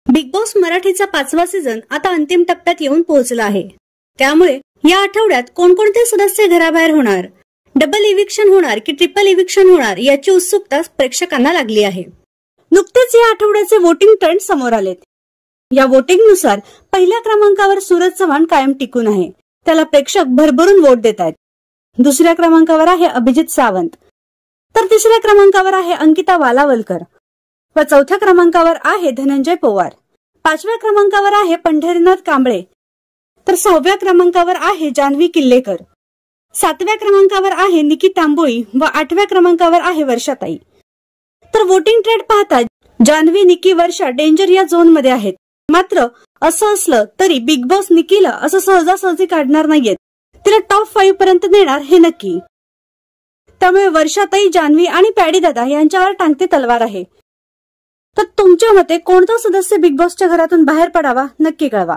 Big boss मराठीचा 5वा season आता अंतिम टप्प्यात येऊन पोहोचला आहे। त्यामुळे या आठवड्यात कोणकोणते सदस्य घराबाहेर होणार, डबल इविक्शन होणार की ट्रिपल इविक्शन होणार याची उत्सुकता प्रेक्षकांना लागली आहे। नुकतेच या आठवड्याचे वोटिंग ट्रेंड समोर आलेत। या वोटिंगनुसार पहिल्या क्रमांकावर सूरज चव्हाण कायम टिकून आहे, त्याला प्रेक्षक भरभरून वोट देत आहेत। दुसऱ्या क्रमांकावर आहे अभिजित सावंत, तर तिसऱ्या क्रमांकावर आहे अंकिता वालावलकर व चौथ्या क्रमांकावर आहे धनंजय पवार। 5व्या क्रमांकावर आहे पंढरीनाथ कांबळे, तर 6व्या क्रमांकावर आहे जान्हवी किल्लेकर, 7व्या क्रमांकावर आहे निकी तांबोळी व 8व्या क्रमांकावर आहे वर्षाताई। तर वोटिंग ट्रेंड पाहता जान्हवी, निकी, वर्षा डेंजर या झोन मध्ये आहेत। मात्र असं असलं तरी बिग बॉस निकीला असं सहजासहजी काढणार नाहीयेत, तिला टॉप 5 पर्यंत नेणार हे नक्की। त्यामुळे वर्षाताई, जान्हवी आणि पॅडी दादा यांच्यावर टांगती तलवार आहे। तर तुमच्या मते कोणता सदस्य बिग बॉसच्या घरातून बाहेर पडावा नक्की कळवा।